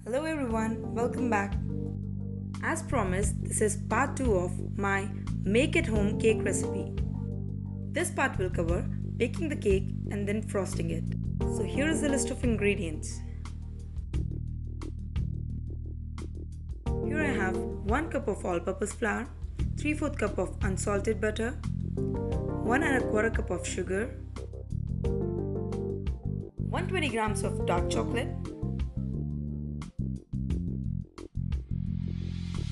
Hello everyone, welcome back. As promised, this is part 2 of my make at home cake recipe. This part will cover baking the cake and then frosting it. So here is the list of ingredients. Here I have 1 cup of all-purpose flour, 3/4 cup of unsalted butter, 1 1/4 cup of sugar, 120 grams of dark chocolate,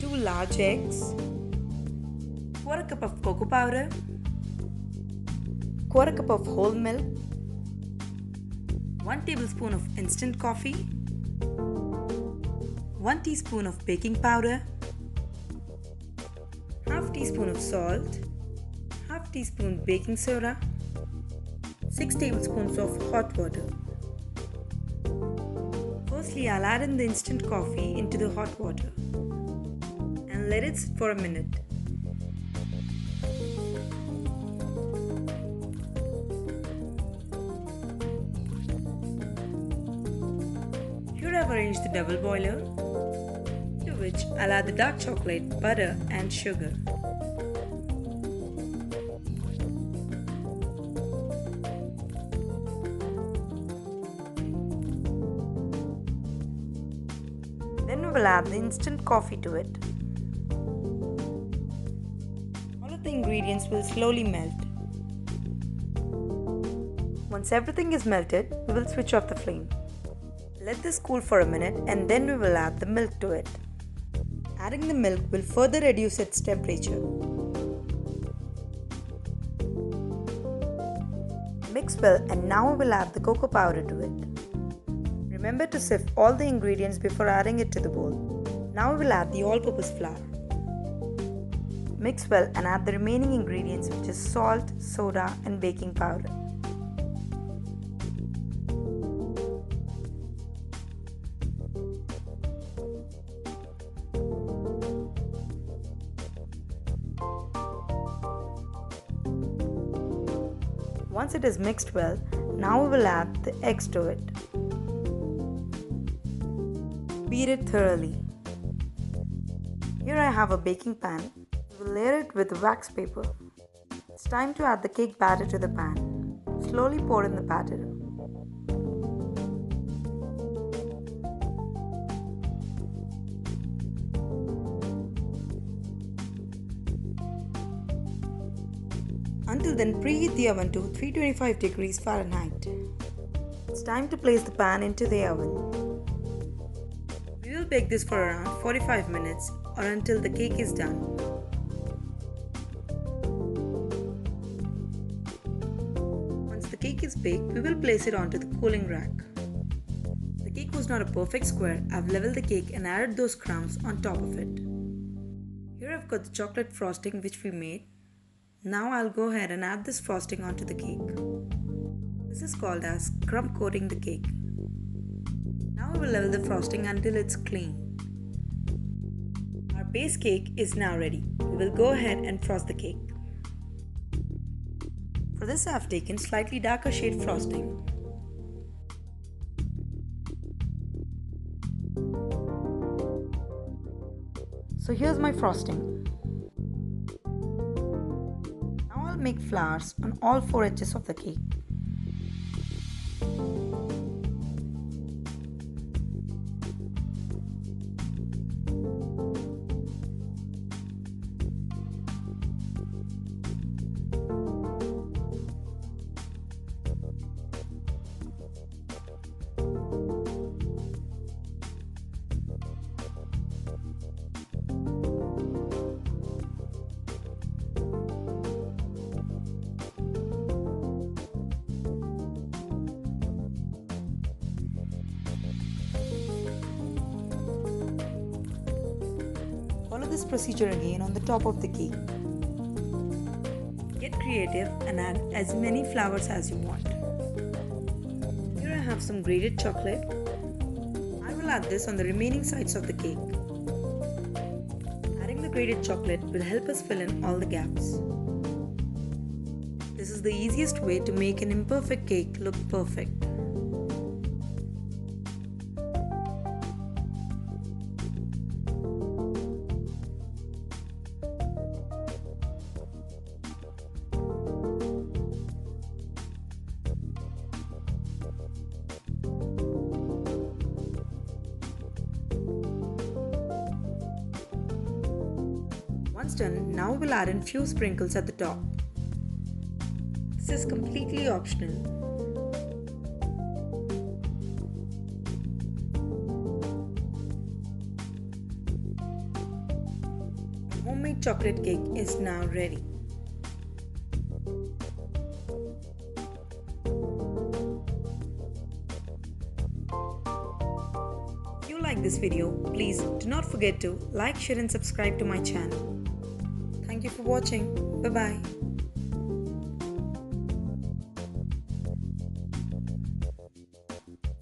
2 large eggs, 1/4 cup of cocoa powder, 1/4 cup of whole milk, 1 tablespoon of instant coffee, 1 teaspoon of baking powder, half teaspoon of salt, half teaspoon baking soda, 6 tablespoons of hot water. Firstly, I'll add in the instant coffee into the hot water and let it sit for a minute. Here I've arranged the double boiler, to which I'll add the dark chocolate, butter and sugar. Then we will add the instant coffee to it. All of the ingredients will slowly melt. Once everything is melted, we will switch off the flame. Let this cool for a minute and then we will add the milk to it. Adding the milk will further reduce its temperature. Mix well and now we will add the cocoa powder to it. Remember to sift all the ingredients before adding it to the bowl. Now we will add the all-purpose flour. Mix well and add the remaining ingredients, which is salt, soda and baking powder. Once it is mixed well, now we will add the eggs to it. Beat it thoroughly. Here I have a baking pan. We will layer it with wax paper. It's time to add the cake batter to the pan. Slowly pour in the batter. Until then, preheat the oven to 325 degrees Fahrenheit. It's time to place the pan into the oven. We will bake this for around 45 minutes or until the cake is done. Once the cake is baked, we will place it onto the cooling rack. The cake was not a perfect square. I've leveled the cake and added those crumbs on top of it. Here I've got the chocolate frosting which we made. Now I'll go ahead and add this frosting onto the cake. This is called as crumb coating the cake. Now we will level the frosting until it's clean. Our base cake is now ready. We will go ahead and frost the cake. For this I have taken slightly darker shade frosting. So here's my frosting. Now I'll make flowers on all 4 edges of the cake. Follow this procedure again on the top of the cake. Get creative and add as many flowers as you want. Here I have some grated chocolate. I will add this on the remaining sides of the cake. Adding the grated chocolate will help us fill in all the gaps. This is the easiest way to make an imperfect cake look perfect. Once done, now we'll add in few sprinkles at the top. This is completely optional. The homemade chocolate cake is now ready. If you like this video, please do not forget to like, share and subscribe to my channel. Thank you for watching. Bye bye.